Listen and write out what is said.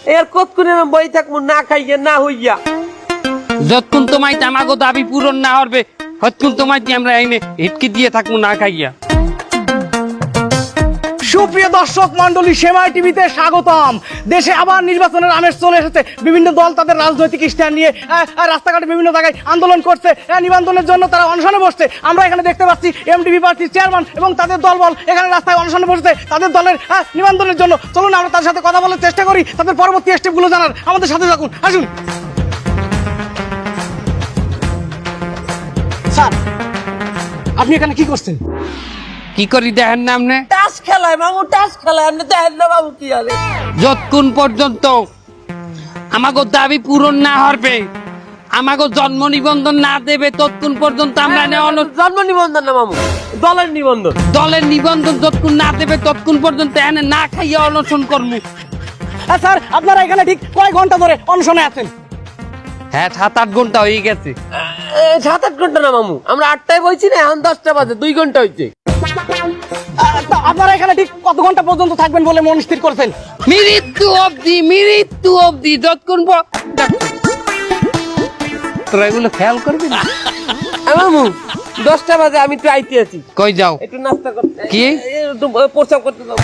এর কতক্ষণে বই থাকবো না খাইয়া না হইয়া। যতক্ষণ তোমায় আমাগো দাবি পূরণ না হবে ততক্ষণ তোমায় আমরা আইনে হিটকি দিয়ে থাকবো না খাইয়া। সুপ্রিয় দর্শক মন্ডলী, সেমাই টিভিতে স্বাগতম। দেশে আবার নির্বাচনের আমেজ চলে এসেছে। বিভিন্ন দল তাদের রাজনৈতিক স্ট্যান্ড নিয়ে রাস্তাঘাটে বিভিন্ন জায়গায় আন্দোলন করছে, নিবন্ধনের জন্য তারা অনশনে বসছে। আমরা এখানে দেখতে পাচ্ছি এমডিপি পার্টির চেয়ারম্যান এবং তাদের দলবল এখানে রাস্তায় অনশনে বসছে তাদের দলের নিবন্ধনের জন্য। চলুন আমরা তার সাথে কথা বলার চেষ্টা করি, তাদের পরবর্তী স্টেপগুলো জানার। আমাদের সাথে থাকুন, আসুন। স্যার, আপনি এখানে কি করছেন? কি করি দেখেন না আপনি? টাস খেলায় মামু, টাস খেলায়। আপনি দেখেন না বাবু কি আরে। যতক্ষণ পর্যন্ত আমাগো দাবি পূরণ না হবে, আমাগো জন্ম নিবন্ধন না দেবে ততক্ষণ পর্যন্ত আমরা জন্ম নিবন্ধন না মামু, দলের নিবন্ধন। দলের নিবন্ধন যতক্ষণ না দেবে ততক্ষণ পর্যন্ত এনে না খাইয়া অনশন করবো। স্যার, আপনারা এখানে ঠিক কয় ঘন্টা ধরে অনশনে আছেন? হ্যাঁ, 7-8 ঘন্টা হয়ে গেছে। 7-8 ঘন্টা না মামু, আমরা 8টায় বইছি না, এখন 10টা বাজে, 2 ঘন্টা হইছে। আপনারা এখানে ঠিক কত ঘন্টা পর্যন্ত থাকবেন বলে মন স্থির করছেন? মৃত্যু অবধি যতক্ষণ তোরা এগুলো খেয়াল করবি না। মামু 10টা বাজে, আমি একটু আইতে আছি। কই যাও? একটু নাস্তা করতে। কি? একটু প্রস্রাব করতে যাও।